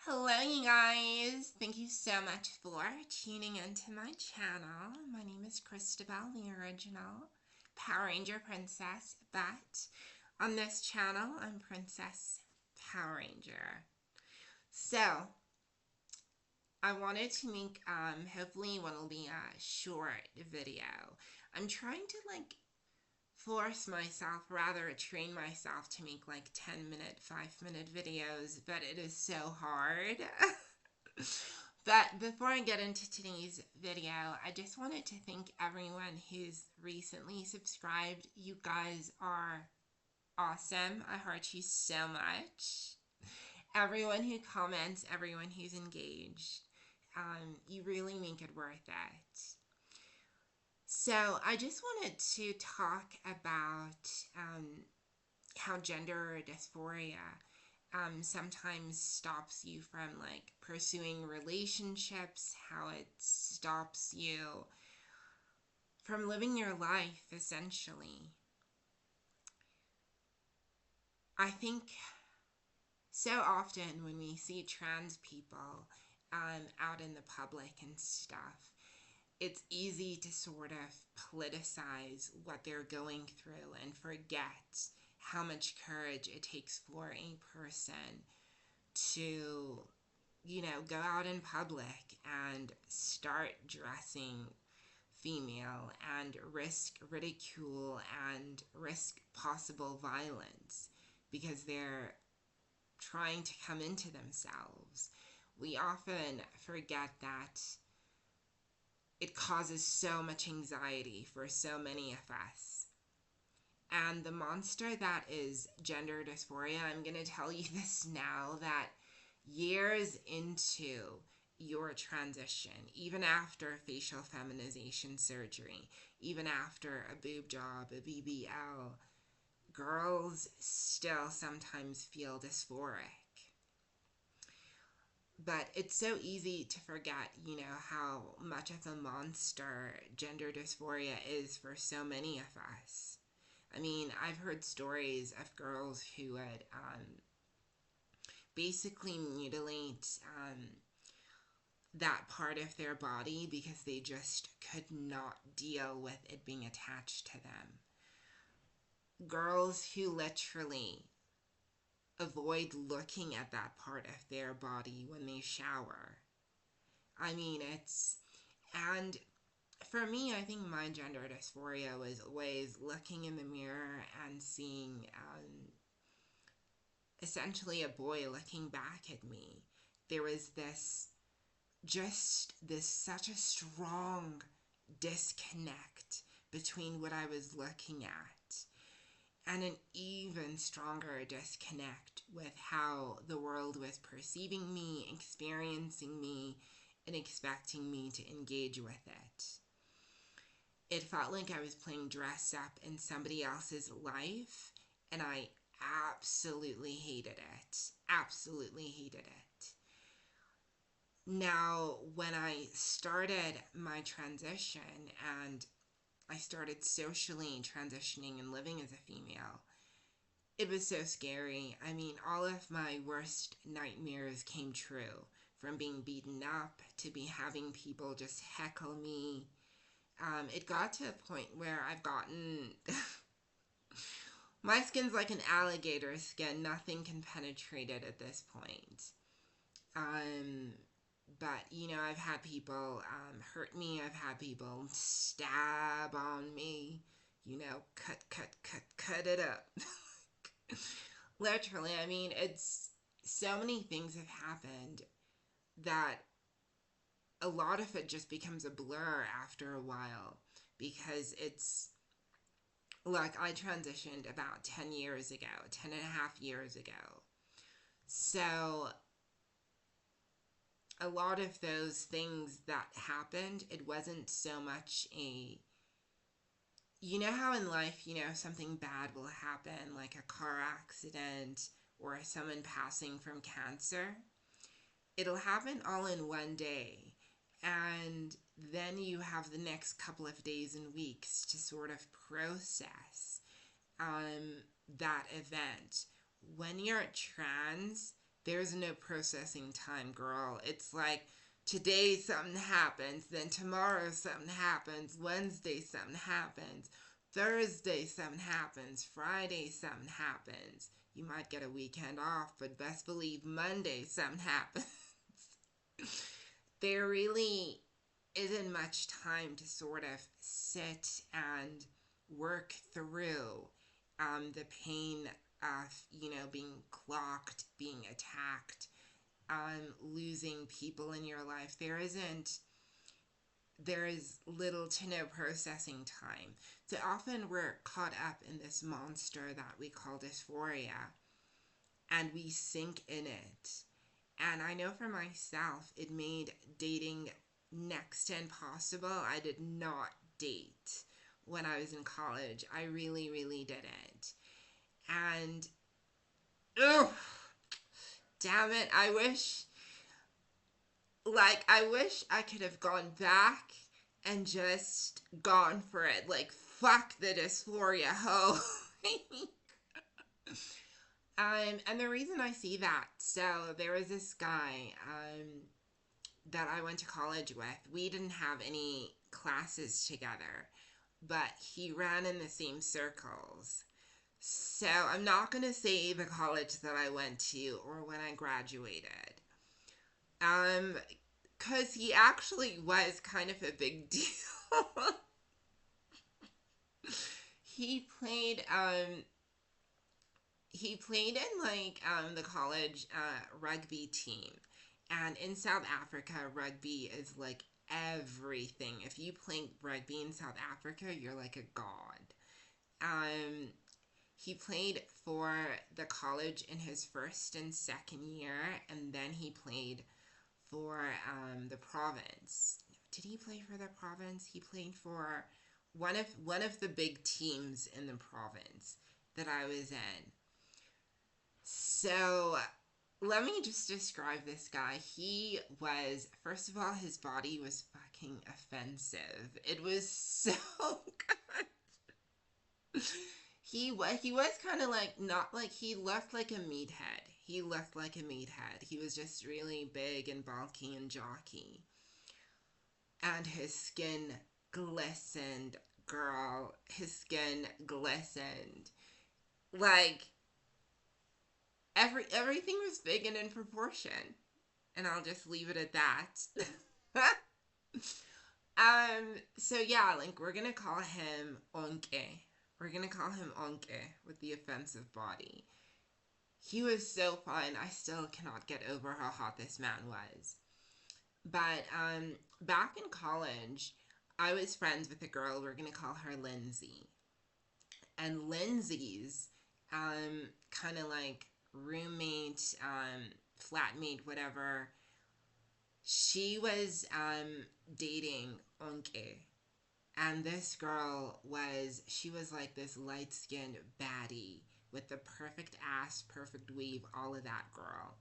Hello, you guys. Thank you so much for tuning into my channel. My name is Christabel, the original Power Ranger princess, but on this channel, I'm Princess Power Ranger. So, I wanted to make, hopefully one will be a short video. I'm trying to, force myself, rather train myself to make, 10-minute, 5-minute videos, but it is so hard. But before I get into today's video, I just wanted to thank everyone who's recently subscribed. You guys are awesome. I heart you so much. Everyone who comments, everyone who's engaged, you really make it worth it. So I just wanted to talk about how gender dysphoria sometimes stops you from pursuing relationships, how it stops you from living your life, essentially. I think so often when we see trans people out in the public and stuff, it's easy to sort of politicize what they're going through and forget how much courage it takes for a person to, go out in public and start dressing female and risk ridicule and risk possible violence because they're trying to come into themselves. We often forget that it causes so much anxiety for so many of us. And the monster that is gender dysphoria, I'm going to tell you this now, that years into your transition, even after facial feminization surgery, even after a boob job, a BBL, girls still sometimes feel dysphoric. But it's so easy to forget, how much of a monster gender dysphoria is for so many of us. I mean, I've heard stories of girls who would basically mutilate that part of their body because they just could not deal with it being attached to them. Girls who literally avoid looking at that part of their body when they shower. I mean, and for me, I think my gender dysphoria was always looking in the mirror and seeing essentially a boy looking back at me. There was such a strong disconnect between what I was looking at and an even stronger disconnect with how the world was perceiving me, experiencing me, and expecting me to engage with it. It felt like I was playing dress up in somebody else's life, and I absolutely hated it. Absolutely hated it. Now, when I started my transition and I started socially transitioning and living as a female, it was so scary. I mean, all of my worst nightmares came true. From being beaten up to having people just heckle me. It got to a point where I've gotten... my skin's like an alligator skin. Nothing can penetrate it at this point. But, I've had people hurt me. I've had people stab on me. Cut it up. Literally, I mean, it's so many things have happened that a lot of it just becomes a blur after a while because it's like I transitioned about 10 years ago, 10 and a half years ago. So a lot of those things that happened, it wasn't so much you know how in life, something bad will happen, like a car accident or someone passing from cancer? It'll happen all in one day. And then you have the next couple of days and weeks to sort of process that event. When you're trans, there's no processing time, girl. It's like today something happens, then tomorrow something happens, Wednesday something happens, Thursday something happens, Friday something happens. You might get a weekend off, but best believe Monday something happens. There really isn't much time to sort of sit and work through the pain of, being clocked, being attacked, losing people in your life. There is little to no processing time. So often we're caught up in this monster that we call dysphoria, and we sink in it. And I know for myself, it made dating next to impossible. I did not date when I was in college. I really, really didn't. And, ugh, damn it, I wish I could have gone back and just gone for it. Like, fuck the dysphoria, ho. And the reason I see that, so there was this guy that I went to college with. We didn't have any classes together, but he ran in the same circles. So I'm not going to say the college that I went to or when I graduated. Because he actually was kind of a big deal. he played, he played in the college rugby team. And in South Africa, rugby is like everything. If you play rugby in South Africa, you're like a god. He played for the college in his first and second year, and then he played for the province. Did he play for the province? He played for one of the big teams in the province that I was in. So let me just describe this guy. He was, first of all, his body was fucking offensive. It was so good. He was kind of like, not like, he looked like a meathead. He looked like a meathead. He was just really big and bulky and jockey. And his skin glistened, girl. His skin glistened. Like, everything was big and in proportion. And I'll just leave it at that. So yeah, like, we're gonna call him Onke. We're gonna call him Onke with the offensive body. He was so fun. I still cannot get over how hot this man was. But back in college, I was friends with a girl. We're gonna call her Lindsay. And Lindsay's kind of like roommate, flatmate, whatever. She was dating Onke. And this girl she was like this light-skinned baddie with the perfect ass, perfect weave, all of that girl.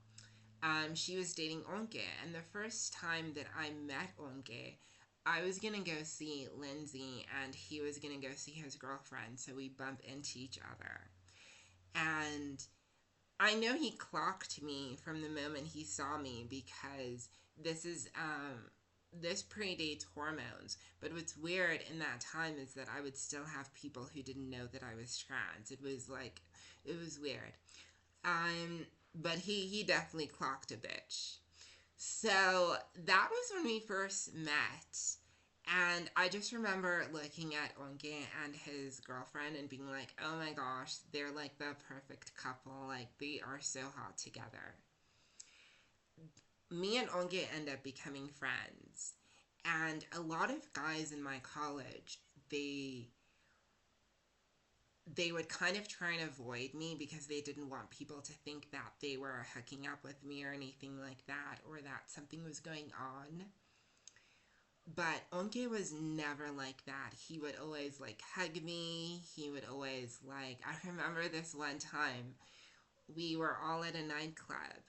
She was dating Onke, and the first time that I met Onke, I was gonna go see Lindsay, and he was gonna go see his girlfriend, so we bumped into each other. And I know he clocked me from the moment he saw me, because this predates hormones. But what's weird in that time is that I would still have people who didn't know that I was trans. It was weird. But he definitely clocked a bitch. So that was when we first met. And I just remember looking at Onge and his girlfriend and being like, oh my gosh, they're like the perfect couple. Like, they are so hot together. Me and Onge end up becoming friends. And a lot of guys in my college, they would kind of try and avoid me because they didn't want people to think that they were hooking up with me or anything like that, or that something was going on. But Onke was never like that. He would always like hug me. He would always like, I remember this one time we were all at a nightclub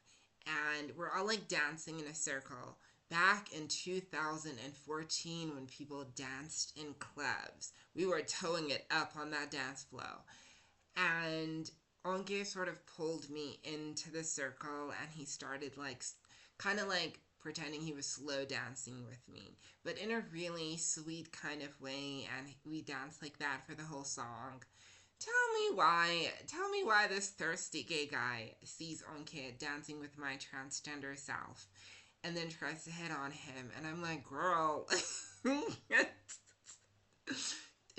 and we're all like dancing in a circle. Back in 2014, when people danced in clubs, we were towing it up on that dance floor. And Onge sort of pulled me into the circle, and he started like kind of like pretending he was slow dancing with me, but in a really sweet kind of way, and we danced like that for the whole song. Tell me why this thirsty gay guy sees Onke dancing with my transgender self and then tries to hit on him, and I'm like, girl,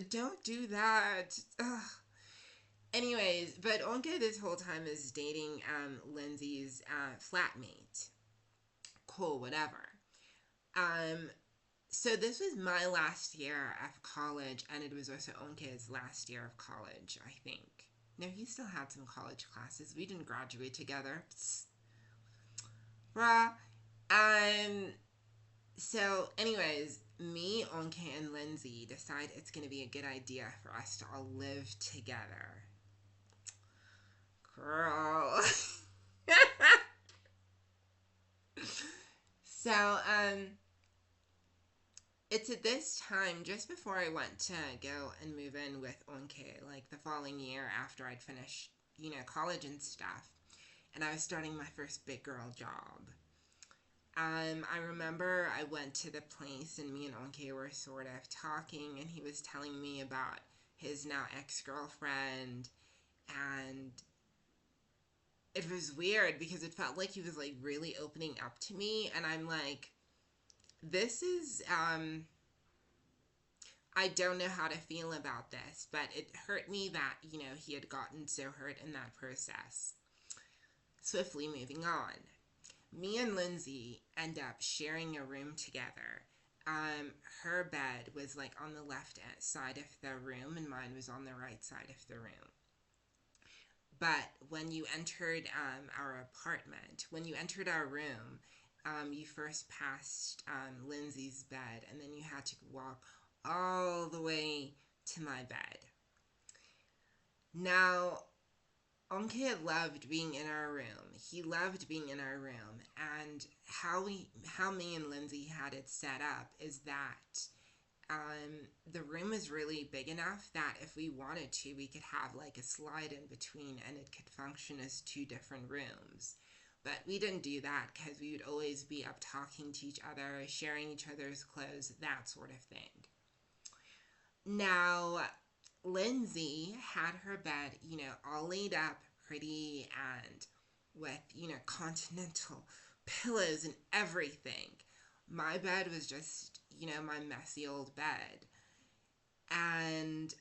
don't do that. Ugh. Anyways, but Onke this whole time is dating Lindsay's flatmate. Cool, whatever. Um, so this was my last year of college, and it was also Onke's last year of college, I think. No, he still had some college classes. We didn't graduate together. Psst. Bruh. Um, so, anyways, me, Onke, and Lindsay decide it's going to be a good idea for us to all live together. Girl. So, it's at this time, just before I went to go and move in with Onke, like the following year after I'd finished, college and stuff, and I was starting my first big girl job. I remember I went to the place, and me and Onke were sort of talking, and he was telling me about his now ex-girlfriend, and it was weird because it felt like he was like really opening up to me, and I'm like, this is I don't know how to feel about this, but it hurt me that, he had gotten so hurt in that process. Swiftly moving on. Me and Lindsay end up sharing a room together. Her bed was like on the left side of the room, and mine was on the right side of the room. But when you entered when you entered our room, you first passed Lindsay's bed, and then you had to walk all the way to my bed. Now, Onke loved being in our room. He loved being in our room, and how me and Lindsay had it set up is that the room is really big enough that if we wanted to, we could have like a slide in between, and it could function as two different rooms. But we didn't do that because we would always be up talking to each other, sharing each other's clothes, that sort of thing. Now, Lindsay had her bed, all laid up pretty and with, continental pillows and everything. My bed was just, my messy old bed. And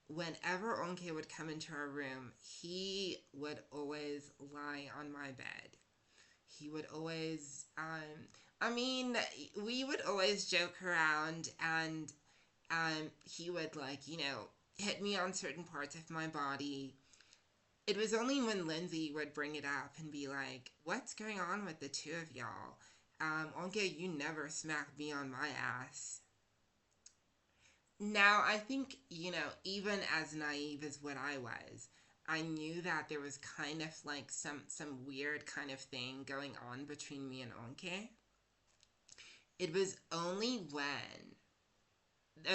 whenever Onke would come into our room, he would always lie on my bed. He would always, we would always joke around, and he would, like, hit me on certain parts of my body. It was only when Lindsay would bring it up and be like, what's going on with the two of y'all? Onke, you never smacked me on my ass. Now, I think, even as naive as what I was, I knew that there was kind of like some weird kind of thing going on between me and Onke. It was only when,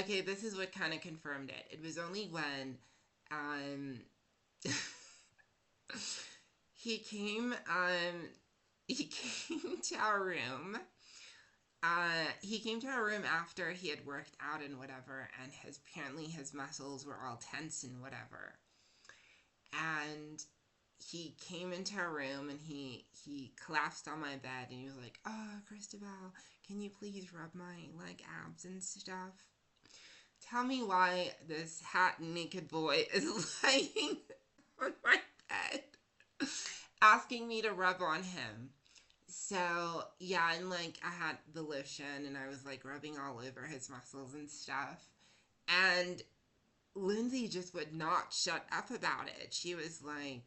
okay, this is what kind of confirmed it. It was only when he came to our room. He came to our room after he had worked out and whatever, and apparently his muscles were all tense and whatever. And he came into our room, and he collapsed on my bed, and he was like, "Oh, Christabel, can you please rub my like abs and stuff?" Tell me why this hot naked boy is laying on my bed asking me to rub on him. So, yeah, and like I had the lotion, and I was like rubbing all over his muscles and stuff. And Lindsay just would not shut up about it. She was like,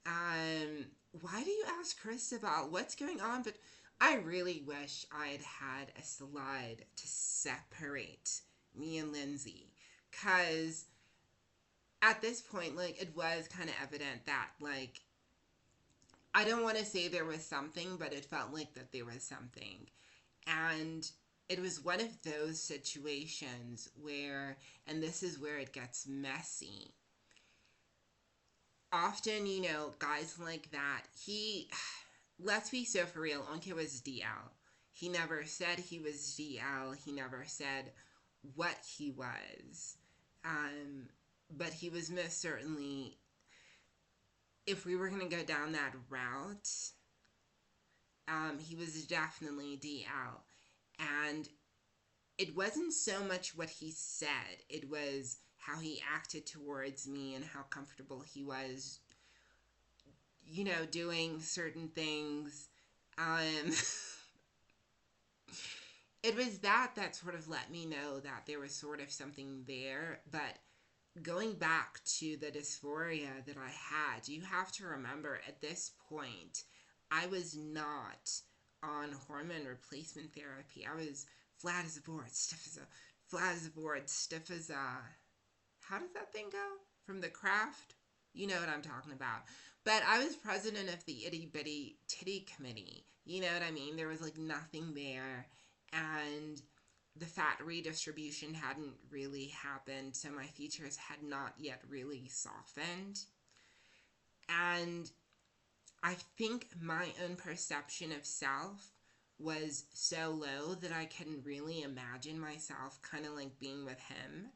why do you ask Chris about what's going on? But I really wish I had had a slide to separate me and Lindsay. Because at this point, like, it was kind of evident that, like, I don't want to say there was something, but it felt like that there was something. And it was one of those situations where, and this is where it gets messy, often, guys like that, let's be so for real, Onke was DL. He never said he was DL. He never said what he was. But he was most certainly, if we were going to go down that route, he was definitely DL. And it wasn't so much what he said, it was how he acted towards me and how comfortable he was, doing certain things. Um, it was that sort of let me know that there was sort of something there. But going back to the dysphoria that I had, you have to remember at this point, I was not on hormone replacement therapy. I was flat as a board, stiff as a, how does that thing go? From The Craft? You know what I'm talking about. But I was president of the itty bitty titty committee. You know what I mean? There was like nothing there. And the fat redistribution hadn't really happened, so my features had not yet really softened. And I think my own perception of self was so low that I couldn't really imagine myself kind of like being with him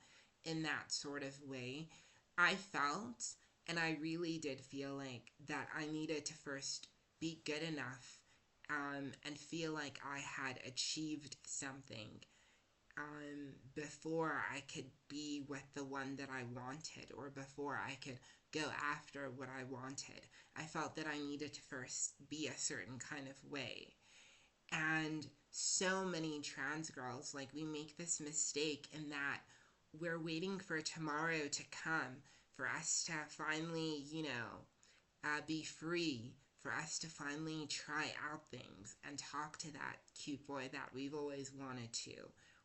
in that sort of way. I felt, and I really did feel like that I needed to first be good enough and feel like I had achieved something before I could be with the one that I wanted, or before I could go after what I wanted. I felt that I needed to first be a certain kind of way. And so many trans girls, like, we make this mistake in that we're waiting for tomorrow to come for us to finally, be free, for us to finally try out things and talk to that cute boy that we've always wanted to.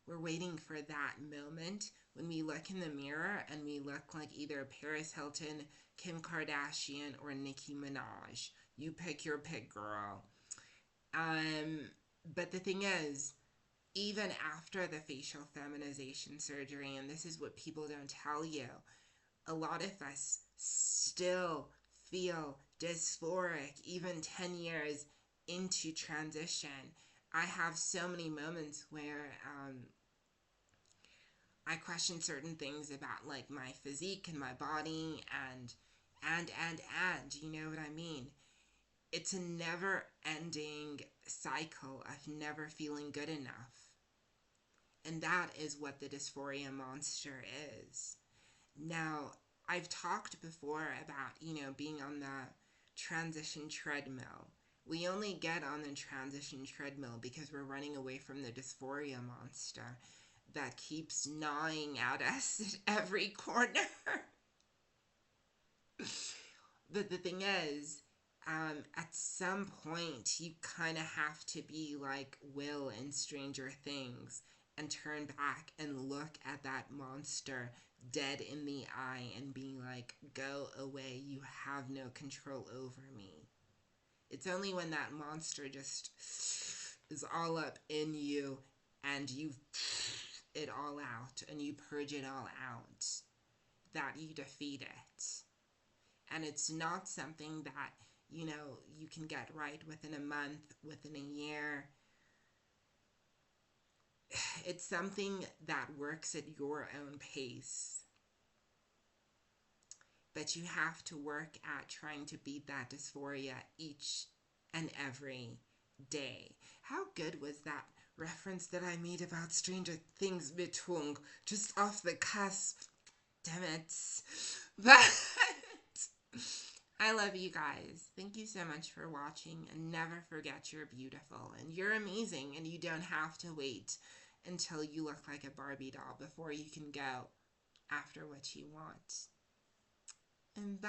We're waiting for that moment when we look in the mirror and we look like either Paris Hilton, Kim Kardashian, or Nicki Minaj. You pick your pick, girl. But the thing is, even after the facial feminization surgery, and this is what people don't tell you, a lot of us still feel dysphoric even 10 years into transition. I have so many moments where I question certain things about like my physique and my body and you know what I mean? It's a never ending cycle of never feeling good enough. And that is what the dysphoria monster is. Now, I've talked before about, being on the transition treadmill. We only get on the transition treadmill because we're running away from the dysphoria monster that keeps gnawing at us at every corner. But the thing is, at some point, you kind of have to be like Will in Stranger Things and turn back and look at that monster dead in the eye and be like, go away, you have no control over me. It's only when that monster just is all up in you and you it all out and you purge it all out that you defeat it. And it's not something that, you can get right within a month, within a year. It's something that works at your own pace. But you have to work at trying to beat that dysphoria each and every day. How good was that reference that I made about Stranger Things Betung? Just off the cusp. Damn it. But I love you guys. Thank you so much for watching, and never forget you're beautiful and you're amazing, and you don't have to wait until you look like a Barbie doll before you can go after what you want. And bye.